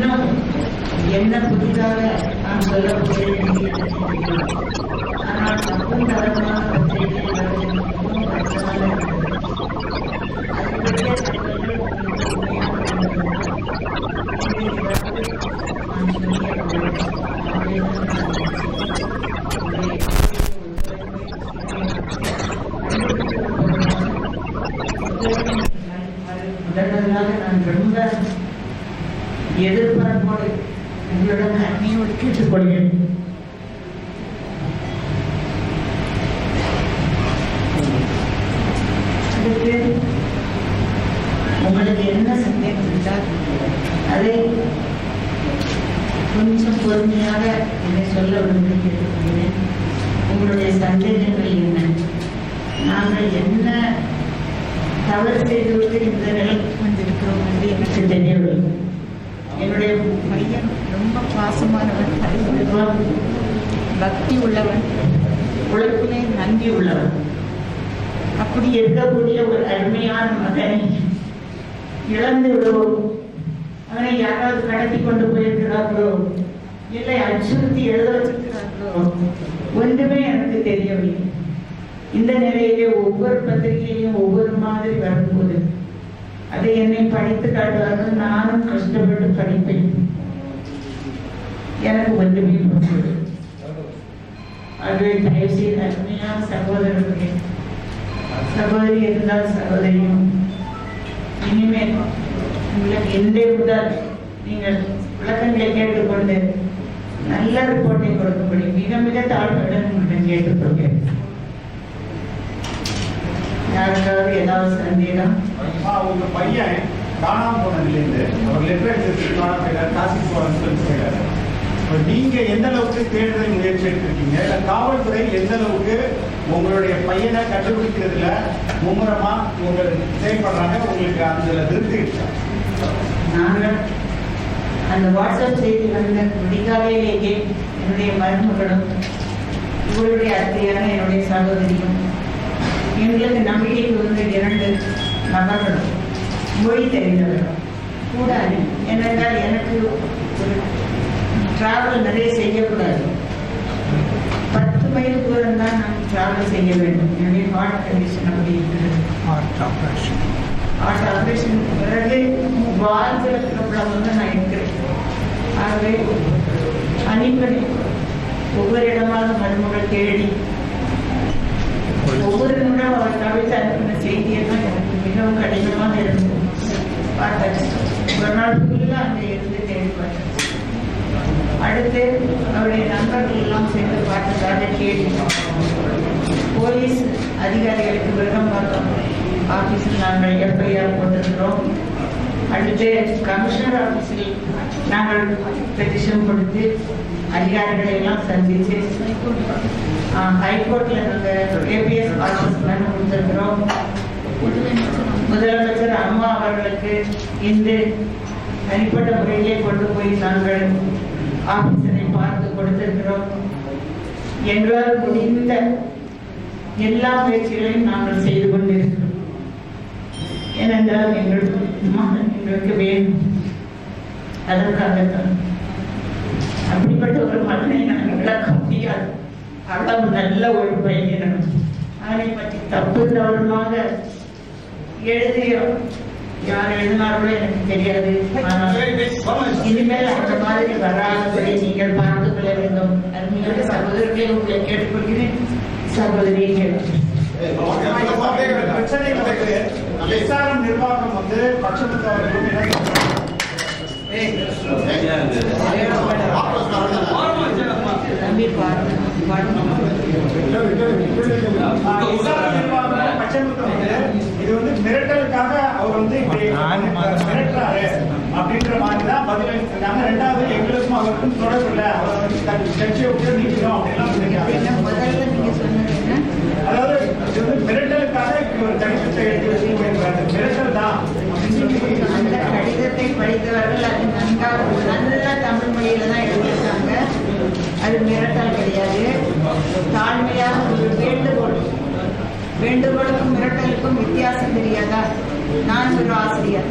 இன்னும் என்ன புதிதாக நான் சொல்ல போகிறேன். ஆனால் தப்பும் தரமான முதலாக நான் ரொம்ப எதிர்பார்ப்போடு உங்களிடம் அன்னையோடு கேட்டுக்கொள்கிறேன். அதுக்கு உங்களுக்கு என்ன சந்தேகம் இருந்தால் அதை கொஞ்சம் பொறுமையாக என்னை சொல்ல விரும்பி கேட்டுக்கொள்கிறேன். உங்களுடைய சந்தேகங்கள் என்ன? நாங்கள் என்ன தவறு செய்துவிட்டு இந்த நிலைக்கு வந்திருக்கிறோம் என்று எனக்கு தெரியவில்லை. என்னுடைய பையன் ரொம்ப பாசமானவன், பக்தி உள்ளவன், உழைப்பிலே நன்றி உள்ளவன். அப்படி இருக்கக்கூடிய ஒரு அருமையான மகனை இழந்து விடுவோம். அவனை யாராவது கடத்தி கொண்டு போயிருக்கிறார்களோ இல்லை அச்சுறுத்தி எழுத வச்சிருக்கிறார்களோ ஒன்றுமே எனக்கு தெரியவில்லை. இந்த நிலையிலே ஒவ்வொரு பத்திரிகையும் ஒவ்வொரு மாதிரி வரும்போது அதை என்னை படித்து காட்டுவார்கள். நானும் கஷ்டப்பட்டு படிப்பேன். எனக்கு ஒன்றுமே புரியாது. ஆகவே தயவு செய்து அருமையான சகோதரர்களே, சகோதரி இருந்தால் சகோதரியும் இனிமேல் உங்களுக்கு எந்த முதல் நீங்கள் விளக்கங்களை கேட்டுக்கொண்டு நல்ல ரிப்போர்ட்டை கொடுக்கும்படி மிக மிக தாழ்வுடன் உங்களிடம் கேட்டுக்கொள்கிறேன். யாருக்காவது ஏதாவது சந்தேகம்? உங்க பையன் காணாம போனதுலேருந்து ஒரு லெட்டர் காசி போறாரு. நீங்க எந்த அளவுக்கு தேடுதல் முயற்சி எடுத்திருக்கீங்க? இல்ல காவல்துறை எந்த அளவுக்கு உங்களுடைய பையனை கண்டுபிடிக்கிறதுல மும்முரமா உங்கள் செயல்படுறாங்க? உங்களுக்கு அதுல திருப்தி இருக்கா? நாங்கள் அந்த வாட்ஸ்அப் செய்தி வந்த விடிகாலையிலேயே என்னுடைய மருமகளும் இவருடைய அத்தையான என்னுடைய சகோதரியும் எங்களுக்கு நம்பிக்கைக்கு வந்து 2 நபர்களும் மொழி தெரிந்தவர்களும் கூட ஏனென்றால் எனக்கு ஒரு டிராவல் நிறைய செய்யக்கூடாது. 10 மைல் தூரம் தான் நான் டிராவல் செய்ய வேண்டும். என்னுடைய ஹார்ட் கண்டிஷன் அப்படி இருக்கிறது. ஹார்ட் ஆப்ரேஷன் பிறகு வாழ்க்கையில் ப்ராப்ளம் வந்து நான் இருக்கிறேன். ஆகவே அனுப்பி ஒவ்வொரு இடமாக மருமகள் தேடி ஒவ்வொரு நிமிடம் அவர் கவிழ்த்து அனுப்பின செய்தியெல்லாம் எனக்கு மிகவும் கடினமாக இருந்தது. பார்த்தேன் ஒரு நாள் ஃபுல்லாக அங்கே இருந்து தேடி பார்த்தேன். அடுத்து அவருடைய நண்பர்கள் எல்லாம் சேர்ந்து பார்த்ததாக கேள்வி போலீஸ் அதிகாரிகளுக்கு விருகம்பாக்கம் ஆஃபீஸில் நாங்கள் எஃப்ஐஆர் போட்டிருக்கிறோம். அடுத்து கமிஷனர் ஆஃபீஸில் நாங்கள் பெட்டிஷன் கொடுத்து அதிகாரிகளை எல்லாம் சந்தித்து ஹைகோர்ட்டில் நாங்கள் ஏபிஎஸ் ஆஃபீஸ் பண்ண கொடுத்துருக்கிறோம். முதலமைச்சர் அம்மா அவர்களுக்கு இந்த தனிப்பட்ட முறையிலே கொண்டு போய் நாங்கள் ஆஃபீஸரை பார்த்து கொடுத்திருக்கிறோம். எங்களால் முடிந்த எல்லா முயற்சிகளையும் நாங்கள் செய்து கொண்டிருக்கிறோம். ஏனென்றால் எங்களுக்கு வேண்டும். அதற்காகத்தான் அப்படிப்பட்ட ஒரு மகனை நாங்கள் விளக்க முடியாது. அவ்வளவு நல்ல ஒரு பையன். அவனை பற்றி தப்பு தவறுமாக எழுதிய யார் எழுதினார்களோ எனக்கு தெரியாது. இனிமேல் அந்த மாதிரி வராதபடி நீங்கள் பார்த்துக் கொள்ள வேண்டும். அருமையான சகோதரர்களை உங்களை கேட்டுக்கொள்கிறேன். சகோதரியை கேட்கிறேன். நிர்வாகம் வந்து இது வந்து மிரட்டலுக்காக அவர் வந்து மிரட்டுறாரு அப்படின்ற மாதிரிதான் பதில் அளிச்சிருக்காங்க. 2வது எங்களுக்கும் அவருக்கும் தொடர்பு இல்லை, அவர் வந்து கட்சியை விட்டு நிற்கிறோம் அப்படின்லாம் அதாவது இது வந்து மிரட்டலுக்காக ஒரு கடிதத்தை எடுத்து வச்சு மிரட்டல் தான். அந்த கடிதத்தை படித்தவர்கள் அது நல்ல தமிழ் மொழியில தான் எழுதியிருக்காங்க. அது மிரட்டல் கிடையாது. தாழ்மையாக ஒரு வேண்டுகோள். வேண்டுகோளுக்கும் மிரட்டலுக்கும் வித்தியாசம் தெரியாதா? நான் ஒரு ஆசிரியர்.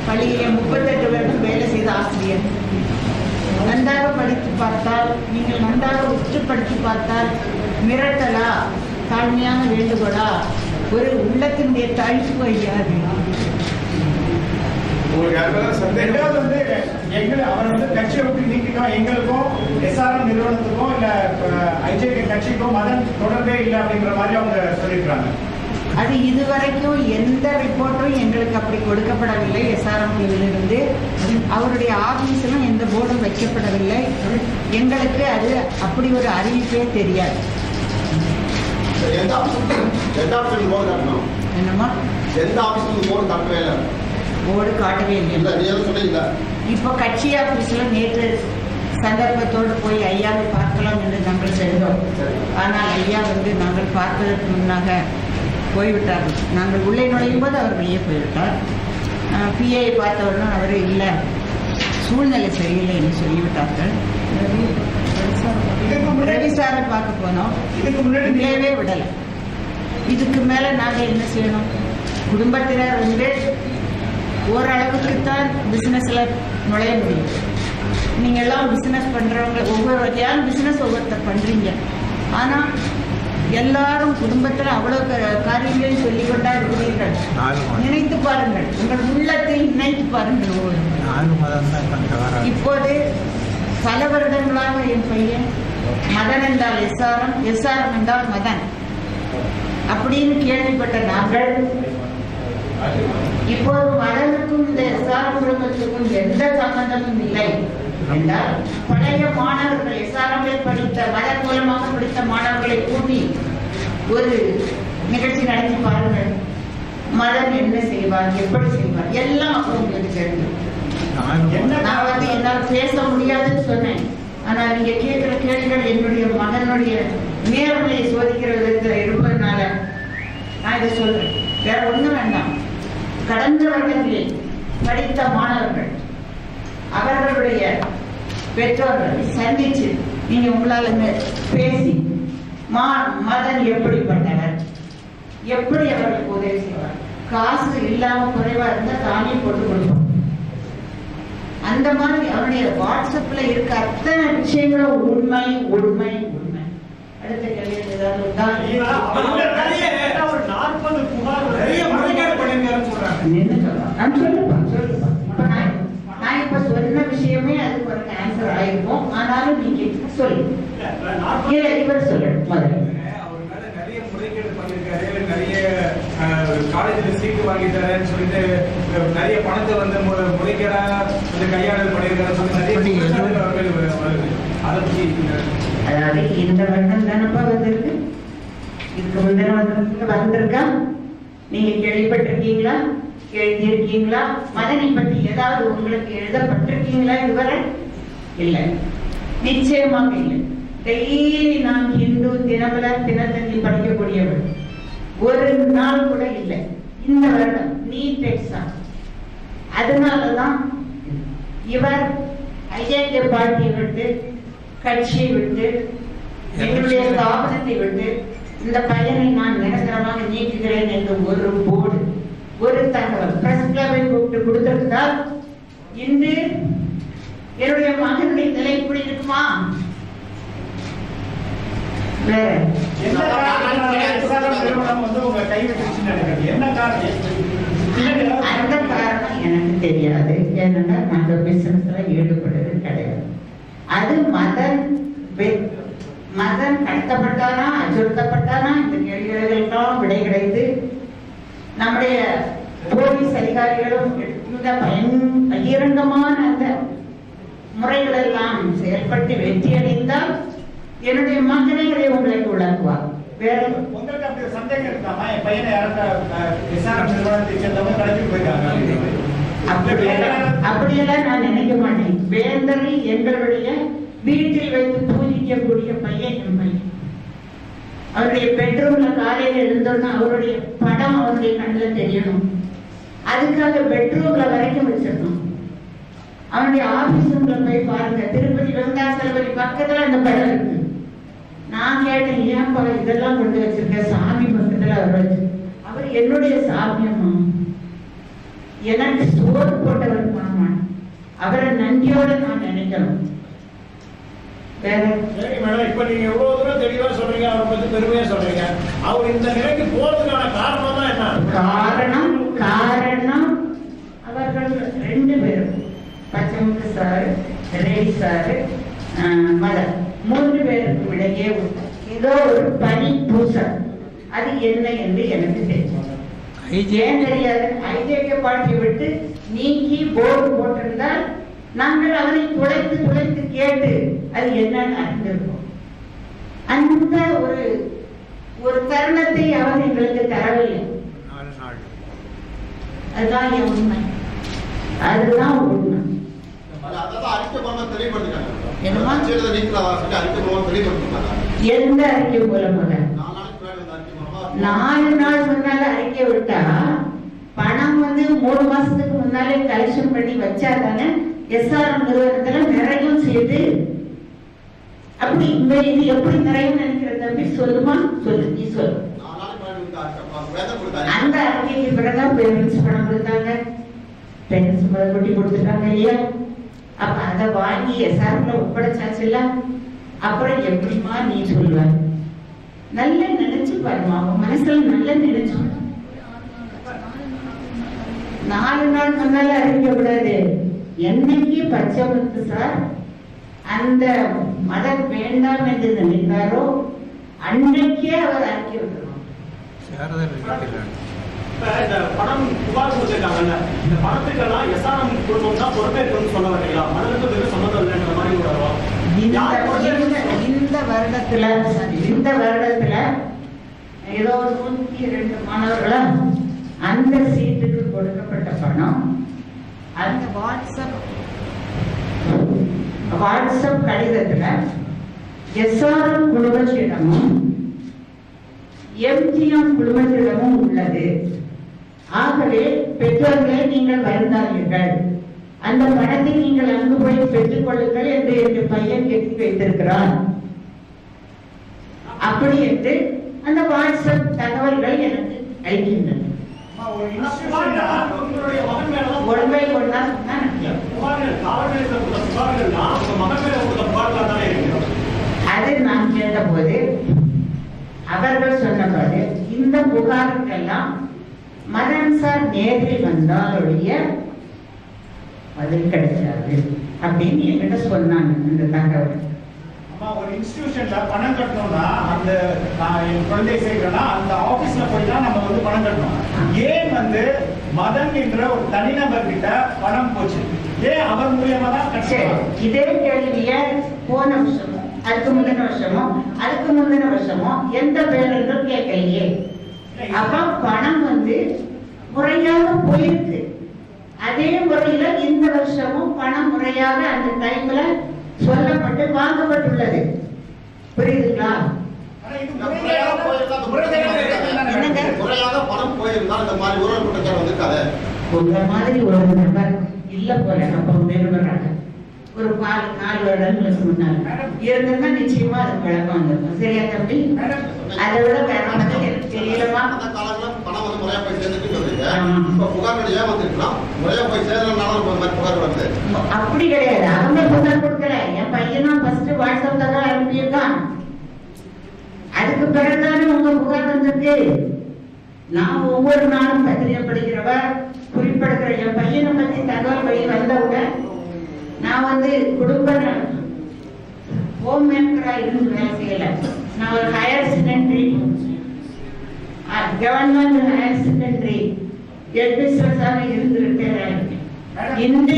பள்ளியிலே 38 வருடம் வேலை செய்த ஆசிரியர். நன்றாக படித்து பார்த்தால், நீங்கள் நன்றாக உற்று படித்து பார்த்தால், மிரட்டலா, தாழ்மையான வேண்டுகோளா, ஒரு உள்ளத்தினுடைய தழிப்பு ஐயாது. ரெண்டாவது வந்து அவர் வந்து கட்சியை விட்டு நீக்கிட்டோம், எங்களுக்கும் SRM நிறுவனத்துக்கும் இல்ல IJK கட்சிக்கும் மதன் தொடர்பே இல்லை அப்படிங்கிற மாதிரி அவங்க சொல்லியிருக்காங்க. அது இதுவரைக்கும் எந்த ரிப்போர்ட்டும் எங்களுக்கு அப்படி கொடுக்கப்படவில்லை. SRM இருந்து அவருடைய ஆபீஸிலும் எந்த போர்டும் வைக்கப்படவில்லை. எங்களுக்கு அது அப்படி ஒரு அறிவிப்பே தெரியாது. என்னமா போர்டு காட்டவே இல்லை. இப்போ கட்சி ஆபீஸ்ல நேற்று சந்தர்ப்பத்தோடு போய் ஐயாவை பார்க்கலாம் என்று நாங்கள் சென்றோம். ஆனால் ஐயா வந்து நாங்கள் பார்ப்பதற்கு முன்னாக போய்விட்டார்கள். நாங்கள் உள்ளே நுழையும் போது அவர் வெளியே போய்விட்டார். PA பார்த்தவொடனே அவர் இல்லை, சூழ்நிலை சரியில்லை என்று சொல்லிவிட்டார்கள். ரவி சாரை பார்க்க போனோம், உள்ளேவே விடலை. இதுக்கு மேலே நாங்கள் என்ன செய்யணும்? குடும்பத்தினர் வந்து ஓரளவுக்குத்தான் பிஸ்னஸில் நுழைய முடியும். நீங்கள் எல்லாம் பிஸ்னஸ் பண்ணுறவங்க ஒவ்வொருவரையாலும் பிஸ்னஸ் ஒவ்வொருத்தர் பண்ணுறீங்க. ஆனால் எல்லாரும் குடும்பத்தில் அவ்வளோ காரியங்களையும் சொல்லிக் கொண்டா இருக்கிறீர்கள். நினைத்து பாருங்கள், உங்கள் உள்ளத்தை நினைத்து பாருங்கள். இப்போது பல வருடங்களாக என் பையன் மதன் என்றால் SRM, SRM என்றால் மதன் அப்படின்னு கேள்விப்பட்ட நாங்கள் இப்போது மதனுக்கும் இந்த SRM குடும்பத்துக்கும் எந்த சம்பந்தமும் இல்லை என்றால், பழைய மாணவர்கள் SRM படித்த மதன் மூலமாக படித்த மாணவர்களை கூட்டி ஒரு நிகழ்ச்சி நடத்தி பாருங்கள். மதன் என்ன செய்வார், எப்படி செய்வார், எல்லாம் அப்போ உங்களுக்கு தெரியும். நான் வந்து என்னால் பேச முடியாதுன்னு சொன்னேன். ஆனா நீங்க கேட்கிற கேள்விகள் என்னுடைய மகனுடைய நேர்மையை சோதிக்கிற விதத்தில் இருப்பதனால நான் இதை சொல்றேன். வேற ஒண்ணும் வேண்டாம். கடந்த வருடங்களில் படித்த மாணவர்கள் அவர்களுடைய பெற்றோர்களை சந்திச்சு நீங்க உங்களால பேசி மதன் எப்படிப்பட்டவர், எப்படி அவர்களுக்கு உதவி செய்வார், காசு இல்லாம குறைவா இருந்தா தானே போட்டு கொடுப்போம். அந்த மாதிரி அவருடைய வாட்ஸ்அப்ல இருக்க அத்தனை விஷயங்களும் உண்மை உண்மை உண்மை. அடுத்த கேள்வி ஏதாவது உண்டா? நான் இப்ப சொன்ன விஷயமே அதுக்கு ஒரு ஆன்சர் ஆயிருக்கும். ஆனாலும் நீங்க சொல்லு. இவர் சொல்லு முதல்ல. காலேஜில் சீட்டு வாங்கி தரேன்னு சொல்லிட்டு நிறைய பணத்தை வந்து முறைகேடா கையாளல் பண்ணியிருக்காரு சொல்லி அதை பற்றி. அதாவது இந்த வருடம் தானப்பா வந்திருக்கு, இதுக்கு முந்தின வருடத்துக்கு வந்திருக்கா? நீங்க கேள்விப்பட்டிருக்கீங்களா, எழுதியிருக்கீங்களா? மதனை பற்றி ஏதாவது உங்களுக்கு எழுதப்பட்டிருக்கீங்களா இதுவரை? இல்லை, நிச்சயமாக இல்லை. டெய்லி நான் ஹிந்து தினமலர் தினத்தந்தி படிக்கக்கூடியவர், ஒரு நாள் கூட இல்லை. இந்த வருடம் நீட் எக்ஸாம், அதனாலதான் இவர் IJK பார்ட்டியை விட்டு, கட்சியை விட்டு, எங்களுடைய ஸ்தாபனத்தை விட்டு இந்த பையனை நான் நிரந்தரமாக நீக்குகிறேன் என்று ஒரு போர்டு, ஒரு தகவல் பிரஸ் கிளப்பை கூப்பிட்டு கொடுத்திருந்தால் இன்று என்னுடைய மகனுடைய நிலை இப்படி இருக்குமா? அந்த காரணம் எனக்கு தெரியாது. ஏன்னா நாங்க பிசினஸ்ல ஈடுபடுறது கிடையாது. அது மதன் கடத்தப்பட்டானா, அச்சுறுத்தப்பட்டானா, இந்த கேள்விகளுக்கெல்லாம் விடை கிடைத்து நம்முடைய போலீஸ் அதிகாரிகளும் இந்த பகிரங்கமான அந்த முறைகள் எல்லாம் செயல்பட்டு வெற்றி அடைந்தால் என்னுடைய மகனை உங்களுக்கு விளக்குவார். வேற உங்களுக்கு அப்படி சந்தேகம் இருக்காமா? என் பையனை நிறுவனத்தை சேர்ந்தவங்க கடத்தி போயிருக்காங்க. அப்படியெல்லாம் நான் நினைக்க மாட்டேன். வேந்தரை எங்களுடைய வீட்டில் வைத்து பூஜிக்கக்கூடிய பையன் என் பையன். அவருடைய பெட்ரூம்ல காலையில எழுந்தோன்னா அவருடைய படம் அவருடைய கண்ணில் தெரியணும். அதுக்காக பெட்ரூம்ல வரைக்கும் வச்சிடணும். அவனுடைய ஆபீஸ்ல போய் பாருங்க, திருப்பதி வெங்கடாசலபதி பக்கத்துல அந்த படம் இருக்கு. நான் கேட்டேன், ஏன்பா இதெல்லாம் கொண்டு வச்சிருக்க? சாமி பக்கத்துல அவர் வச்சு, அவர் என்னுடைய சாமியம்மா, எனக்கு சோறு போட்டவர் மாமான், அவரை நன்றியோட நான் நினைக்கணும். வேற சரி மேடம், இப்ப நீங்க எவ்வளவு தூரம் தெளிவா சொல்றீங்க, அவரை பத்தி பெருமையா சொல்றீங்க. அவர் இந்த நிலைக்கு போறதுக்கான காரணம் தான் என்ன? காரணம் அவர்கள் 2 பேரும், பச்சமுத்து சார், ரெடி சார், மலர் 3 பேருக்கும் இடையே ஏதோ ஒரு பனி பூசம். அது என்ன என்று எனக்கு தெரியும். ஏன் தெரியாது? ஐஜேகே பார்ட்டி விட்டு நீக்கி போர்டு போட்டிருந்தால் நாங்கள் அவரை துளைத்து துளைத்து கேட்டு அது என்னன்னு அறிந்திருக்கோம். அந்த ஒரு தருணத்தை அவர் எங்களுக்கு தரவில்லை. அதுதான் என் உண்மை, அதுதான் உண்மை. எந்த அறிக்கை மூலமாக 4 நாள் முன்னால அறிக்கை விட்டா பணம் 3 மாசத்துக்கு முன்னாலே கலெக்ஷன் பண்ணி வச்சா தானே எஸ்ஆர்எம் நிறுவனத்துல நிறையும் செய்து. அப்படி இது எப்படி நிறையும் நினைக்கிற தம்பி? சொல்லுமா, சொல்லு, நீ சொல்லு. அந்த அறிக்கைக்கு பிறகு பேரண்ட்ஸ் பணம் கொடுத்தாங்க, பேரண்ட்ஸ் கொட்டி கொடுத்துட்டாங்க இல்லையா? அப்ப அதை வாங்கி எஸ்ஆர்எம்ல ஒப்படைச்சாச்சு இல்ல? அப்புறம் எப்படிமா நீ சொல்லுவ? நல்ல நினைச்சு பாருமா, அவன் மனசுல நல்ல நினைச்சு. 4 நாள் முன்னால அறிவிக்க கூடாது. என்னைக்கு பச்சமுத்து சார் அந்த மதம் வேண்டாம் என்று நினைத்தாரோ அன்றைக்கே அவர் அறிக்கை விட்டுருவார். இந்த பணம் புகார் கொடுத்திருக்காங்கல்ல, இந்த பணத்துக்கெல்லாம் எஸ்ஆர்எம் குடும்பம் தான் பொறுப்பேற்கணும்னு சொல்ல வரீங்களா? மனதுக்கு சம்பந்தம் இல்லைன்ற மாதிரி வருவோம். இந்த வருடத்துல ஏதோ 102 மாணவர்களா அந்த சீட்டுக்கு கொடுக்கப்பட்ட பணம் அந்த வாட்ஸ்அப் கடிதத்துல எஸ்ஆர்எம் குடும்பத்திடமும் எம்ஜிஎம் குடும்பத்திடமும் உள்ளது. ஆகவே பெற்றோர்களே நீங்கள் வருந்தாதீர்கள், அந்த பணத்தை நீங்கள் அங்கு போய் பெற்றுக் கொள்ளுங்கள் என்று என் பையன் கேட்டு வைத்திருக்கிறான். அப்படி என்று அந்த வாட்ஸ்அப் தகவல்கள் எனக்கு அளிக்கின்றன. அது நான் கேட்டபோது அவர்கள் சொன்னபோது இந்த புகாருக்கெல்லாம் மதன் சார் நேரில் வந்தாலுடைய பதில் கிடைச்சாது அப்படின்னு என்கிட்ட சொன்னாங்க. இந்த தகவல் ஒரு இன்ஸ்டிடியூஷன்ல பணம் கட்டணும்னா அந்த என் குழந்தை சேர்க்கிறேன்னா அந்த ஆபீஸ்ல போய் தான் நம்ம பணம் கட்டணும். ஏன் மதன் என்ற ஒரு தனிநபர் கிட்ட பணம் போச்சு? ஏன் அவர் மூலியமா தான் கட்டணும்? இதே கேள்விய போன வருஷமோ அதுக்கு முந்தின வருஷமோ எந்த பேருந்தும் கேட்கலையே. அப்ப பணம் முறையாக போயிருக்கு. அதே முறையில இந்த வருஷமும் பணம் முறையாக அந்த டைம்ல சொல்லப்பட்டு வாங்கப்பட்டுள்ளது. புரியுதுங்களா? உங்க மாதிரி ஒரு நபர் இல்ல போல நம்ம நிறுவனம் ஒரு 4 வருடங்களுக்கு முன்னால இருந்தா நிச்சயமா அது விளக்கம் வந்திருக்கும். சரியா தம்பி? அதை விட எனக்கு தெரியலமா அப்படி கிடையாது. அவங்க புகார் கொடுக்கல. என் பையனும் ஃபர்ஸ்ட் வாட்ஸ்அப்ல தான் அனுப்பியிருக்கான். அதுக்கு பிறகுதானே உங்க புகார் வந்திருக்கு. நான் ஒவ்வொரு நாளும் பத்திரிகை படிக்கிறவ குறிப்பிடுகிற என் பையனை பத்தி தகவல் வெளியே வந்தவுடன் நான் குடும்ப ஹோம் மேக்கரா இருந்து வேலை செய்யல. நான் ஒரு higher secondary government higher secondary ஹெட்மிஸ்ட்ரஸாக இருந்து ரிட்டையர் ஆயிருக்கேன். இந்த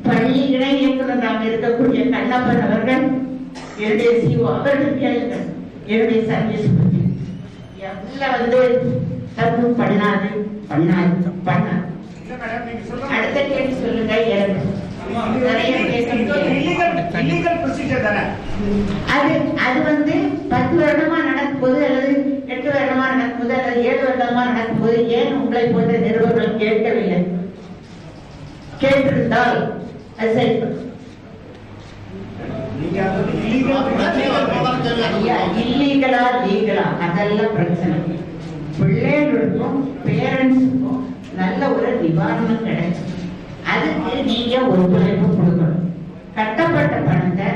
பள்ளி இணை இயக்குநராக இருக்கக்கூடிய கண்ணப்பன் அவர்கள் என்னுடைய சிஓ அவர்கள் கேளுங்கள் என்னுடைய சர்வீஸ் பற்றி தப்பு பண்ணாது. அடுத்த கேள்வி சொல்லுங்க. அது 10 வருடமா நடக்கும்போது அல்லது 8 வருடமா நடக்கும்போது அல்லது 7 வருடமா நடக்கும்போது ஏன் உங்களை போன்ற நிறுவனங்கள் கேட்கவில்லை? கேட்டிருந்தால் அது சரி. இல்லீகலா லீகலா அதெல்லாம் பிரச்சனை. பிள்ளைகளுக்கும் பேரண்ட்ஸுக்கும் நல்ல ஒரு நிவாரணம் கிடைக்கும். அதுக்கு நீங்க ஒத்துழைப்பு கொடுக்கணும். கட்டப்பட்ட பணத்தை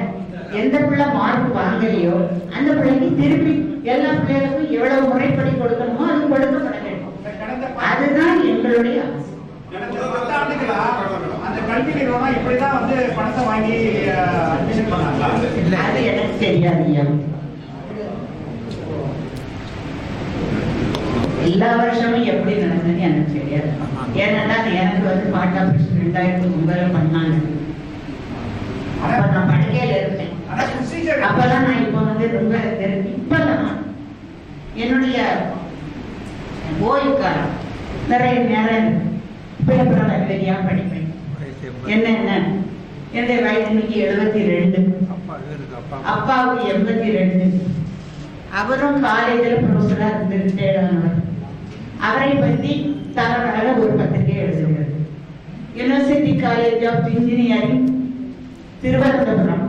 எந்த பிள்ளை மார்க் வாங்கலையோ அந்த பிள்ளைக்கு திருப்பி எல்லா பிள்ளைகளுக்கும் எவ்வளவு முறைப்படி கொடுக்கணுமோ அது கொடுக்கப்பட வேண்டும். அதுதான் எங்களுடைய ஆசை. கடந்த 10 ஆண்டுகளா அந்த கல்வி நிறுவனம் இப்படிதான் வந்து பணத்தை வாங்கி அட்மிஷன் பண்ணாங்களா? அது எனக்கு தெரியாது. எல்லா வருஷமும் எப்படி நடந்ததுன்னு எனக்கு தெரியாது. ஏன்னா எனக்கு வந்து பாட் ஆபரேஷன் 2009 பண்ணாங்க. அப்ப நான் படுக்கையில இருப்பேன். அப்பதான் நான் இப்ப வந்து ரொம்ப இப்பதான் என்னுடைய ஓய்வுக்காலம் நிறைய நேரம் பேப்பரை வெளியா படிப்பேன். என்ன என்னுடைய வயது இன்னைக்கு 72, அப்பாவுக்கு 82. அவரும் காலேஜில் ப்ரொஃபஸரா இருந்துட்டேன். அவரை பற்றி தவறாக ஒரு பத்திரிகை எழுதுகிறது. University college of engineering Thiruvananthapuram